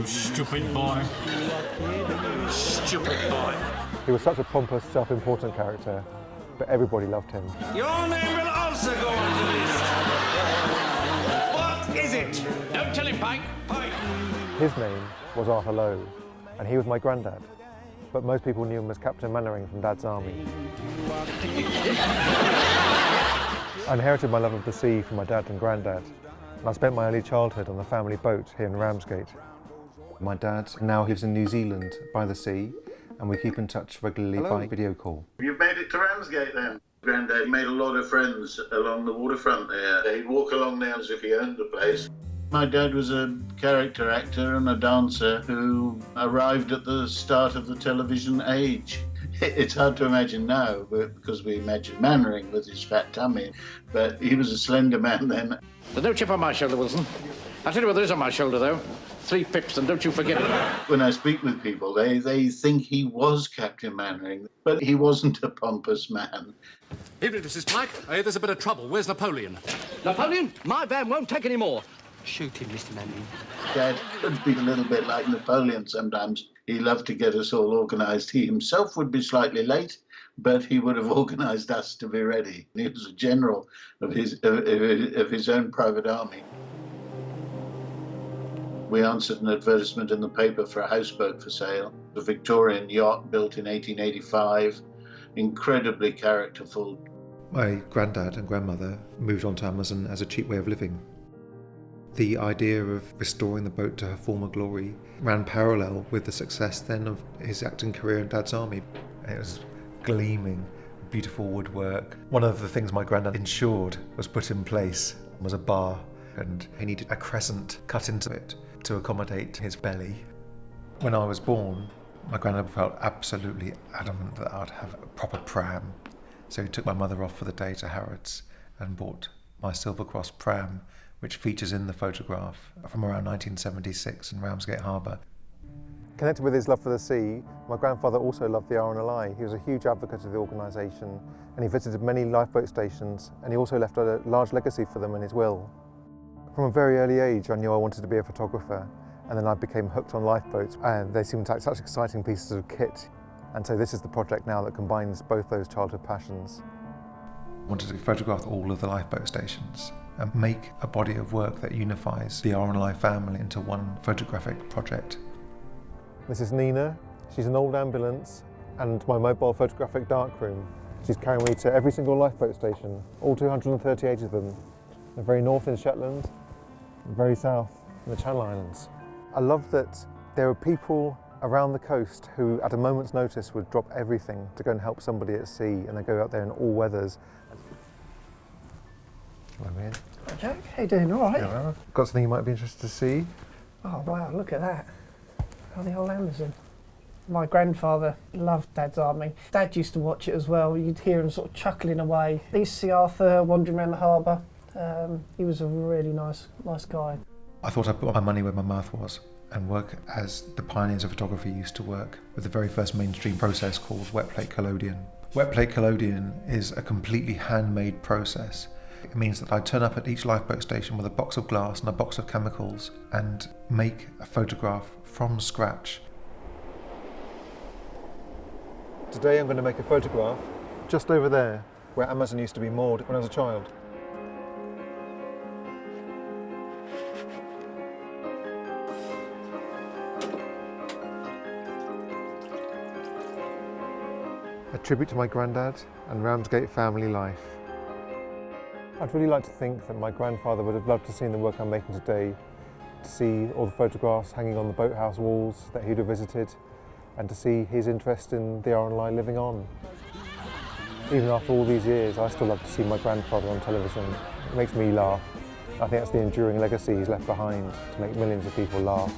You stupid boy. Stupid boy. He was such a pompous, self-important character, but everybody loved him. Your name will also go on the list. What is it? Don't tell him, Pike. Pike. His name was Arthur Lowe, and he was my granddad. But most people knew him as Captain Mannering from Dad's army. I inherited my love of the sea from my dad and granddad, and I spent my early childhood on the family boat here in Ramsgate. My dad now lives in New Zealand by the sea, and we keep in touch regularly by video call. You've made it to Ramsgate then? Granddad made a lot of friends along the waterfront there. He'd walk along there as if he owned the place. My dad was a character actor and a dancer who arrived at the start of the television age. It's hard to imagine now, because we imagine Mannering with his fat tummy, but he was a slender man then. There's no chip on my shoulder, Wilson. I'll tell you what there is on my shoulder, though. 3 pips, and don't you forget it. When I speak with people, they think he was Captain Mannering, but he wasn't a pompous man. Evening, Mrs. Pike. I hear there's a bit of trouble. Where's Napoleon? Napoleon? My van won't take any more. Shoot him, Mr. Mannering. Dad could be a little bit like Napoleon sometimes. He loved to get us all organised. He himself would be slightly late, but he would have organised us to be ready. He was a general of his own private army. We answered an advertisement in the paper for a houseboat for sale. A Victorian yacht built in 1885, incredibly characterful. My granddad and grandmother moved on to Amazon as a cheap way of living. The idea of restoring the boat to her former glory ran parallel with the success then of his acting career in Dad's army. It was gleaming, beautiful woodwork. One of the things my granddad ensured was put in place was a bar, and he needed a crescent cut into it to accommodate his belly. When I was born, my granddad felt absolutely adamant that I'd have a proper pram. So he took my mother off for the day to Harrods and bought my Silver Cross pram, which features in the photograph from around 1976 in Ramsgate Harbour. Connected with his love for the sea, my grandfather also loved the RNLI. He was a huge advocate of the organisation, and he visited many lifeboat stations, and he also left a large legacy for them in his will. From a very early age, I knew I wanted to be a photographer, and then I became hooked on lifeboats, and they seemed like such exciting pieces of kit. And so this is the project now that combines both those childhood passions. I wanted to photograph all of the lifeboat stations and make a body of work that unifies the RNLI family into one photographic project. This is Nina. She's an old ambulance and my mobile photographic darkroom. She's carrying me to every single lifeboat station, all 238 of them. The very north in Shetland, the very south in the Channel Islands. I love that there are people around the coast who at a moment's notice would drop everything to go and help somebody at sea, and they go out there in all weathers. Hello, Ian. Hi, Jack. How you doing? All right? Yeah, got something you might be interested to see. Oh, wow, look at that. Oh, the old Amazon. My grandfather loved Dad's army. Dad used to watch it as well. You'd hear him sort of chuckling away. He used to see Arthur wandering around the harbour. He was a really nice guy. I thought I'd put my money where my mouth was and work as the pioneers of photography used to work with the very first mainstream process called wet plate collodion. Wet plate collodion is a completely handmade process. It means that I turn up at each lifeboat station with a box of glass and a box of chemicals and make a photograph from scratch. Today I'm going to make a photograph just over there where Amazon used to be moored when I was a child. A tribute to my granddad and Ramsgate family life. I'd really like to think that my grandfather would have loved to see the work I'm making today, to see all the photographs hanging on the boathouse walls that he'd have visited, and to see his interest in the RNLI living on. Even after all these years, I still love to see my grandfather on television. It makes me laugh. I think that's the enduring legacy he's left behind, to make millions of people laugh.